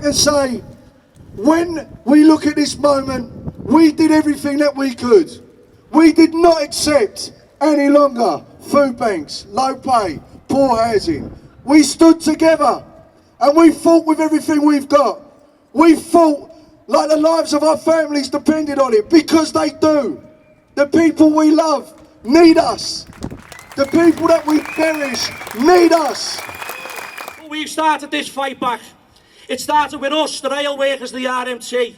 and say, when we look at this moment, we did everything that we could. We did not accept any longer food banks, low pay, poor housing. We stood together and we fought with everything we've got. We fought like the lives of our families depended on it, because they do. The people we love need us. The people that we cherish need us. We've started this fight back. It started with us, the rail workers, the RMT.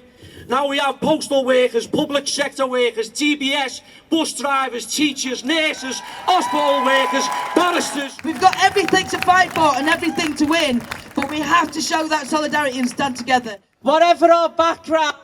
Now we have postal workers, public sector workers, TBS, bus drivers, teachers, nurses, hospital workers, barristers. We've got everything to fight for and everything to win, but we have to show that solidarity and stand together. Whatever our background,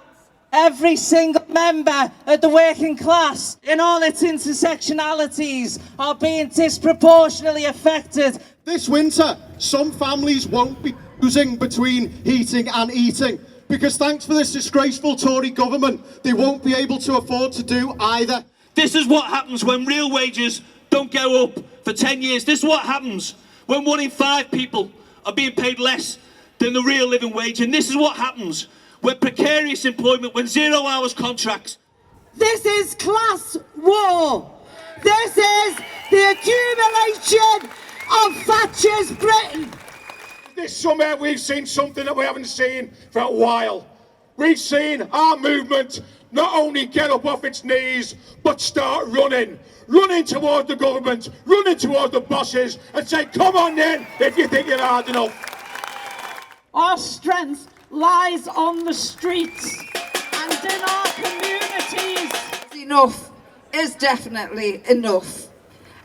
every single member of the working class, in all its intersectionalities, are being disproportionately affected. This winter, some families won't be choosing between heating and eating, because thanks for this disgraceful Tory government, they won't be able to afford to do either. This is what happens when real wages don't go up for 10 years. This is what happens when 1 in 5 people are being paid less than the real living wage. And this is what happens when precarious employment, when 0 hours contracts. This is class war. This is the accumulation of Thatcher's Britain. This summer we've seen something that we haven't seen for a while. We've seen our movement not only get up off its knees, but start running. Running towards the government, running towards the bosses, and say, come on then, if you think you're hard enough. Our strength lies on the streets and in our communities. Enough is definitely enough.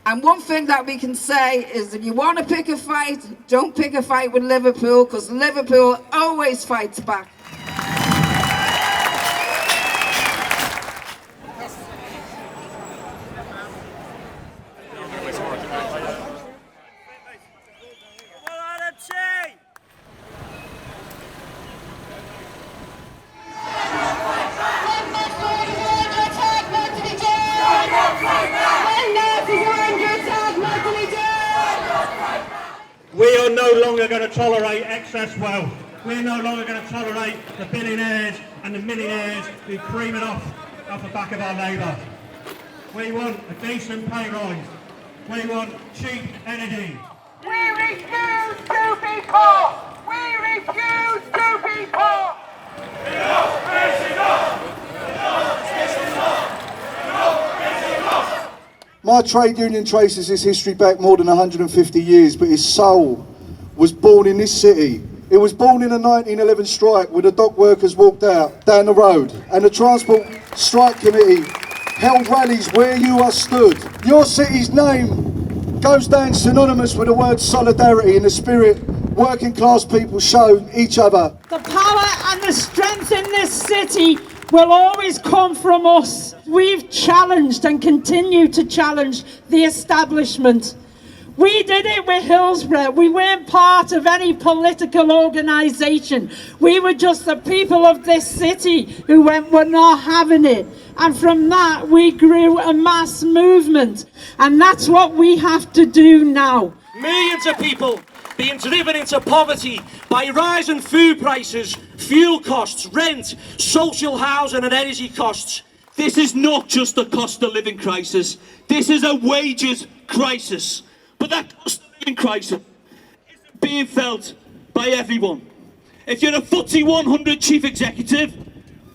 And one thing that we can say is, if you want to pick a fight, don't pick a fight with Liverpool, because Liverpool always fights back. We are no longer going to tolerate excess wealth. We're no longer going to tolerate the billionaires and the millionaires who cream it off the back of our labour. We want a decent pay rise. We want cheap energy. We refuse to be poor! We refuse to be poor! Enough is enough! Enough is enough! Enough is enough! My trade union traces his history back more than 150 years, but his soul was born in this city. It was born in a 1911 strike where the dock workers walked out down the road, and the Transport Strike Committee held rallies where you are stood. Your city's name goes down synonymous with the word solidarity and the spirit working class people show each other. The power and the strength in this city will always come from us. We've challenged and continue to challenge the establishment. We did it with Hillsborough. We weren't part of any political organisation. We were just the people of this city who went, we're not having it. And from that, we grew a mass movement. And that's what we have to do now. Millions of people being driven into poverty by rising food prices, fuel costs, rent, social housing and energy costs. This is not just a cost of living crisis. This is a wages crisis. But that cost of living crisis is being felt by everyone. If you're a FTSE 100 chief executive,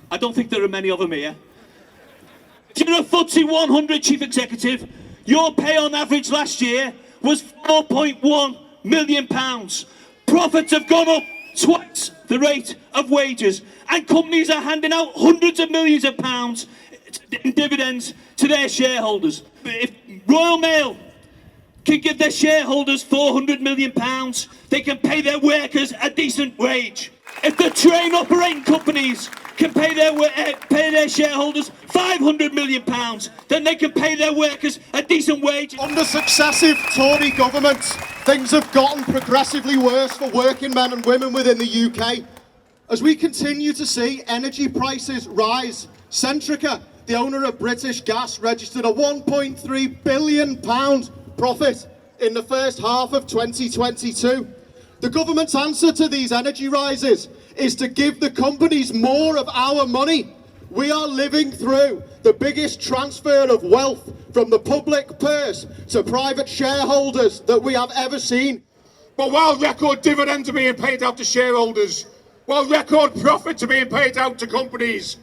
I don't think there are many of them here. If you're a FTSE 100 chief executive, your pay on average last year was £4.1 million. Profits have gone up twice the rate of wages, and companies are handing out hundreds of millions of pounds in dividends to their shareholders. If Royal Mail can give their shareholders £400 million, they can pay their workers a decent wage. If the train operating companies can pay their shareholders £500 million, then they can pay their workers a decent wage. Under successive Tory governments, things have gotten progressively worse for working men and women within the UK. As we continue to see energy prices rise, Centrica, the owner of British Gas, registered a £1.3 billion profit in the first half of 2022. The government's answer to these energy rises is to give the companies more of our money. We are living through the biggest transfer of wealth from the public purse to private shareholders that we have ever seen. But while record dividends are being paid out to shareholders, while record profits are being paid out to companies,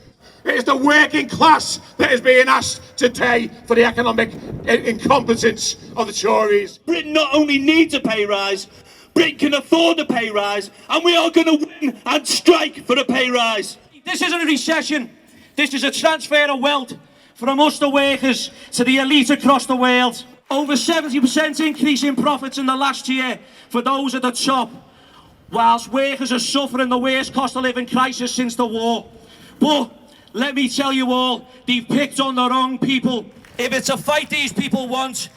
it is the working class that is being asked today for the economic incompetence of the Tories. Britain not only needs a pay rise, Britain can afford a pay rise, and we are going to win and strike for a pay rise. This isn't a recession. This is a transfer of wealth from us the workers to the elite across the world. Over 70% increase in profits in the last year for those at the top, whilst workers are suffering the worst cost of living crisis since the war. But let me tell you all, they've picked on the wrong people. If it's a fight these people want,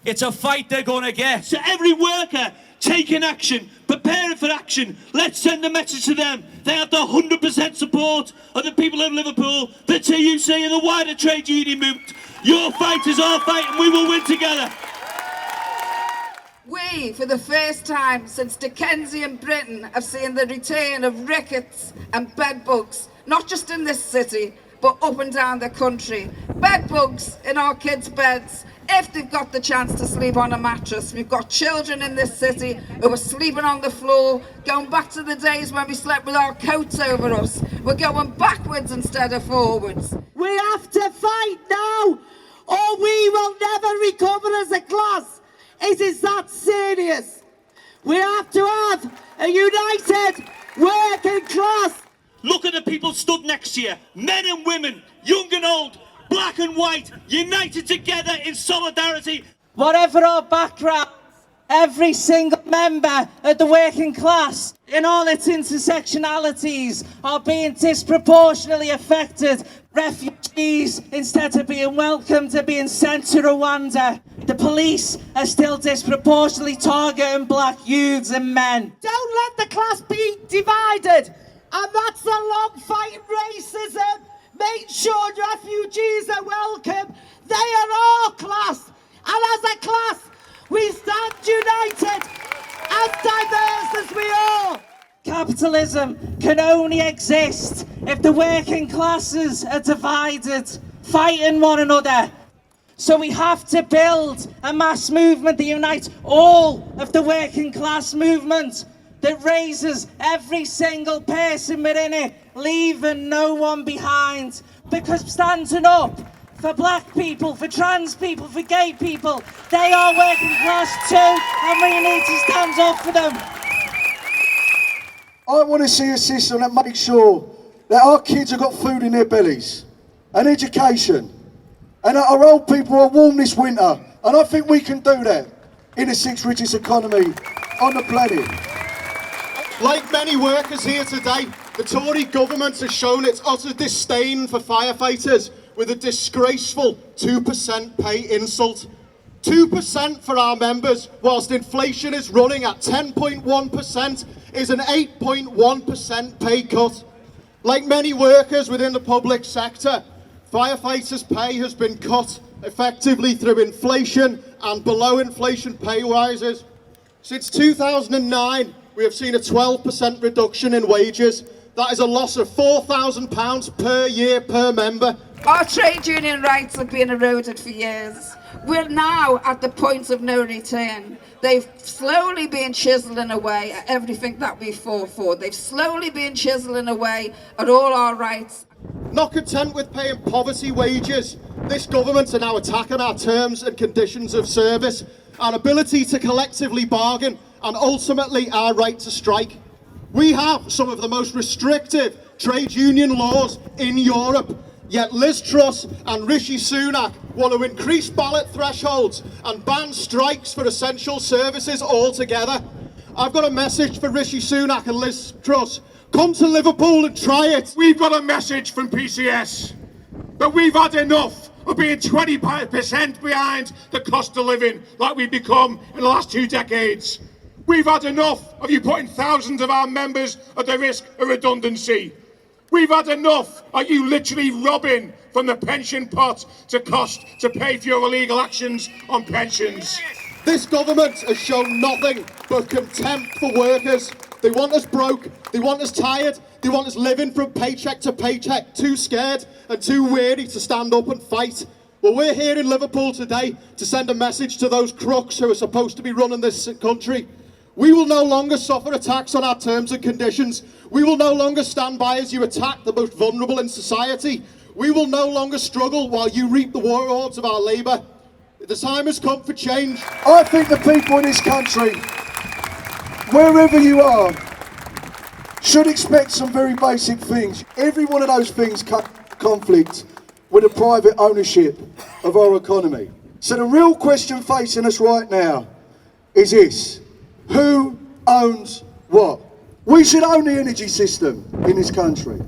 it's a fight they're going to get. So every worker taking action, preparing for action, let's send a message to them. They have the 100% support of the people of Liverpool, the TUC and the wider trade union movement. Your fight is our fight and we will win together. We, for the first time since Dickensian Britain, have seen the return of rickets and bedbugs, not just in this city, but up and down the country. Bedbugs in our kids' beds, if they've got the chance to sleep on a mattress. We've got children in this city who are sleeping on the floor, going back to the days when we slept with our coats over us. We're going backwards instead of forwards. We have to fight now, or we will never recover as a class. It is that serious. We have to have a united working class. Look at the people stood next to you, men and women, young and old, black and white, united together in solidarity. Whatever our background, every single member of the working class in all its intersectionalities are being disproportionately affected. Refugees, instead of being welcomed, are being sent to Rwanda. The police are still disproportionately targeting black youths and men. Don't let the class be divided. And that's a long fight in racism. Make sure refugees are welcome. They are our class. And as a class, we stand united, as diverse as we are. Capitalism can only exist if the working classes are divided, fighting one another. So we have to build a mass movement that unites all of the working class movement, that raises every single person within it, leaving no one behind. Because standing up for black people, for trans people, for gay people, they are working class too, and we need to stand up for them. I want to see a system that makes sure that our kids have got food in their bellies, and education, and that our old people are warm this winter. And I think we can do that in the sixth richest economy on the planet. Like many workers here today, the Tory government has shown its utter disdain for firefighters with a disgraceful 2% pay insult. 2% for our members, whilst inflation is running at 10.1%, is an 8.1% pay cut. Like many workers within the public sector, firefighters' pay has been cut effectively through inflation and below inflation pay rises. Since 2009, we have seen a 12% reduction in wages. That is a loss of £4,000 per year per member. Our trade union rights have been eroded for years. We're now at the point of no return. They've slowly been chiseling away at everything that we fought for. They've slowly been chiseling away at all our rights. Not content with paying poverty wages, this government are now attacking our terms and conditions of service, our ability to collectively bargain, and ultimately our right to strike. We have some of the most restrictive trade union laws in Europe, yet Liz Truss and Rishi Sunak want to increase ballot thresholds and ban strikes for essential services altogether. I've got a message for Rishi Sunak and Liz Truss. Come to Liverpool and try it. We've got a message from PCS that we've had enough of being 20% behind the cost of living like we've become in the last 2 decades. We've had enough of you putting thousands of our members at the risk of redundancy. We've had enough of you literally robbing from the pension pot to pay for your illegal actions on pensions. This government has shown nothing but contempt for workers. They want us broke, they want us tired, they want us living from paycheck to paycheck, too scared and too weary to stand up and fight. Well, we're here in Liverpool today to send a message to those crooks who are supposed to be running this country. We will no longer suffer attacks on our terms and conditions. We will no longer stand by as you attack the most vulnerable in society. We will no longer struggle while you reap the rewards of our labour. The time has come for change. I think the people in this country, wherever you are, should expect some very basic things. Every one of those things conflict with the private ownership of our economy. So the real question facing us right now is this: who owns what? We should own the energy system in this country.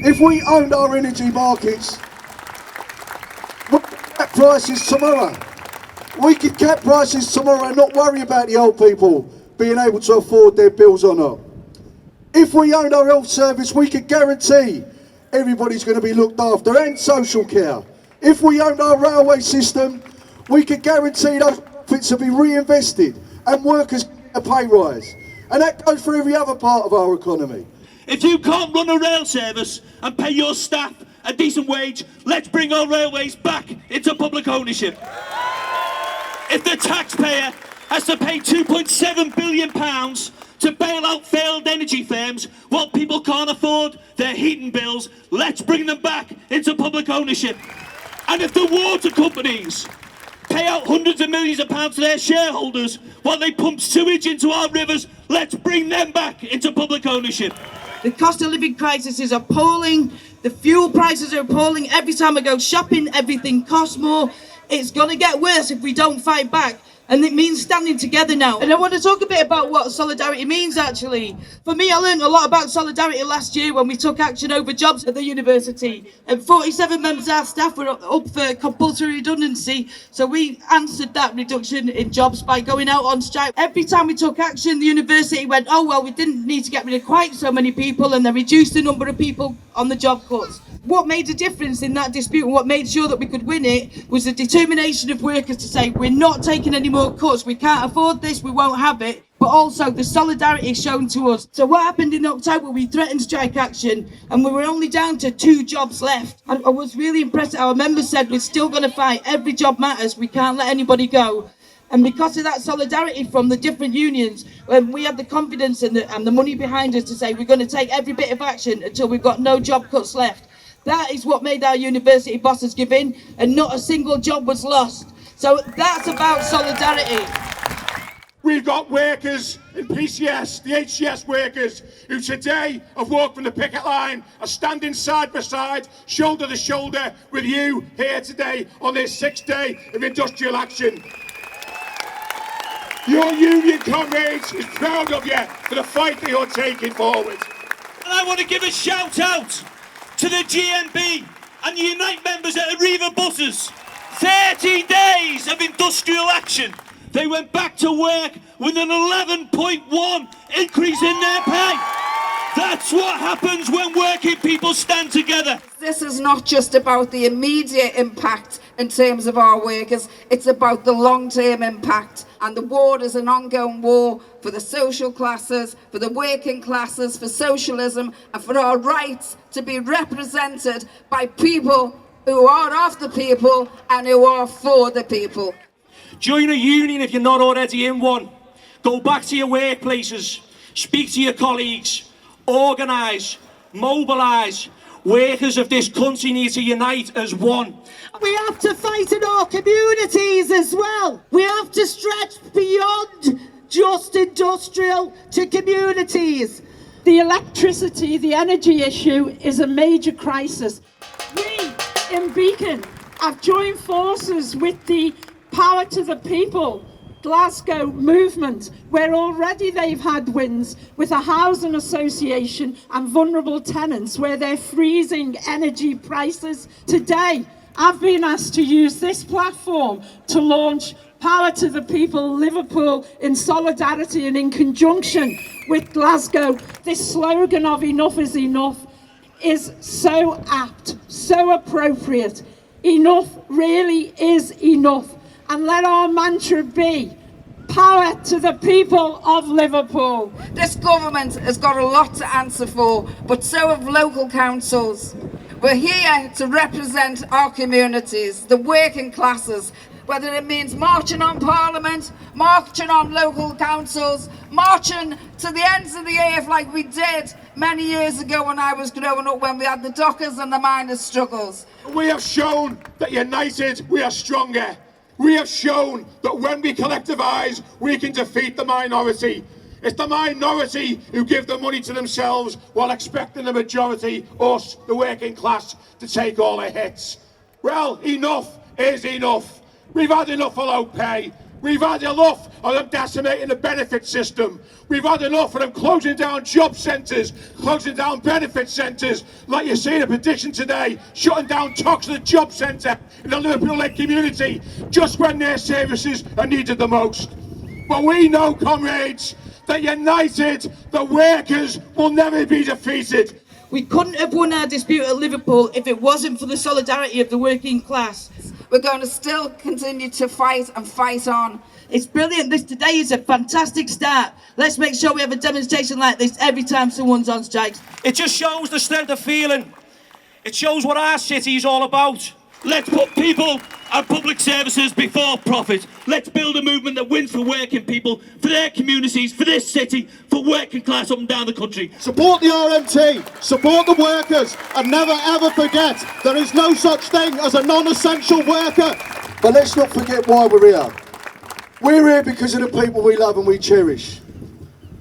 If we owned our energy markets, we could cap prices tomorrow. We could cap prices tomorrow and not worry about the old people being able to afford their bills or not. If we owned our health service, we could guarantee everybody's going to be looked after, and social care. If we owned our railway system, we could guarantee those profits will be reinvested and workers get a pay rise. And that goes for every other part of our economy. If you can't run a rail service and pay your staff a decent wage, let's bring our railways back into public ownership. If the taxpayer has to pay £2.7 billion to bail out failed energy firms while people can't afford their heating bills, let's bring them back into public ownership. And if the water companies pay out hundreds of millions of pounds to their shareholders while they pump sewage into our rivers, let's bring them back into public ownership. The cost of living crisis is appalling. The fuel prices are appalling. Every time I go shopping, everything costs more. It's going to get worse if we don't fight back. And it means standing together now. And I want to talk a bit about what solidarity means, actually. For me, I learned a lot about solidarity last year when we took action over jobs at the university. And 47 members of our staff were up for compulsory redundancy. So we answered that reduction in jobs by going out on strike. Every time we took action, the university went, oh, well, we didn't need to get rid of quite so many people, and they reduced the number of people on the job cuts. What made a difference in that dispute and what made sure that we could win it was the determination of workers to say, we're not taking any more cuts, we can't afford this, we won't have it, but also the solidarity shown to us. So what happened in October, we threatened strike action and we were only down to 2 jobs left. And I was really impressed that our members said, we're still going to fight, every job matters, we can't let anybody go. And because of that solidarity from the different unions, we had the confidence and the money behind us to say, we're going to take every bit of action until we've got no job cuts left. That is what made our university bosses give in, and not a single job was lost. So that's about solidarity. We've got workers in PCS, the HCS workers, who today have walked from the picket line, are standing side by side, shoulder to shoulder with you here today on this 6th day of industrial action. Your union comrades is proud of you for the fight that you're taking forward. And I want to give a shout out to the GMB and the Unite members at Arriva Buses. 13 days of industrial action. They went back to work with an 11.1 increase in their pay. That's what happens when working people stand together. This is not just about the immediate impact in terms of our workers, it's about the long-term impact. And the war is an ongoing war for the social classes, for the working classes, for socialism, and for our rights to be represented by people who are of the people and who are for the people. Join a union if you're not already in one. Go back to your workplaces, speak to your colleagues, organise, mobilise. Workers of this country need to unite as one. We have to fight in our communities as well. We have to stretch beyond just industrial to communities. The electricity, the energy issue is a major crisis. We in Beacon have joined forces with the Power to the People Glasgow movement, where already they've had wins with a housing association and vulnerable tenants where they're freezing energy prices. Today, I've been asked to use this platform to launch Power to the People Liverpool in solidarity and in conjunction with Glasgow. This slogan of enough is enough is so apt, so appropriate. Enough really is enough. And let our mantra be, power to the people of Liverpool. This government has got a lot to answer for, but so have local councils. We're here to represent our communities, the working classes, whether it means marching on Parliament, marching on local councils, marching to the ends of the earth like we did many years ago when I was growing up, when we had the dockers and the miners' struggles. We have shown that united we are stronger. We have shown that when we collectivise, we can defeat the minority. It's the minority who give the money to themselves while expecting the majority, us, the working class, to take all the hits. Well, enough is enough. We've had enough of low pay. We've had enough of them decimating the benefit system. We've had enough of them closing down job centres, closing down benefit centres, like you see in a petition today, shutting down Toxteth Job Centre in the Liverpool-led community, just when their services are needed the most. But we know, comrades, that united, the workers will never be defeated. We couldn't have won our dispute at Liverpool if it wasn't for the solidarity of the working class. We're going to still continue to fight and fight on. It's brilliant. This today is a fantastic start. Let's make sure we have a demonstration like this every time someone's on strike. It just shows the strength of feeling. It shows what our city is all about. Let's put people and public services before profit. Let's build a movement that wins for working people, for their communities, for this city, for working class up and down the country. Support the RMT, support the workers, and never ever forget there is no such thing as a non-essential worker. But let's not forget why we're here. We're here because of the people we love and we cherish.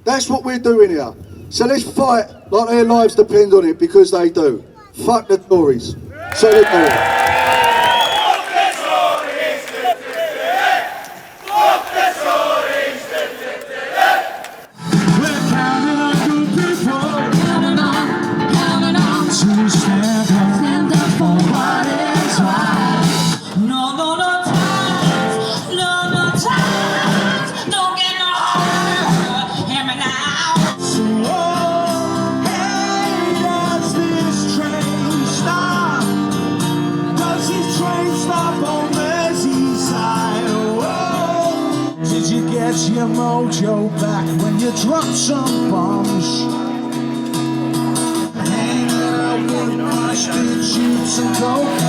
That's what we're doing here. So let's fight like their lives depend on it, because they do. Fuck the Tories. So they do. Your mojo back when you drop some bombs. Hang out with my street shoots and go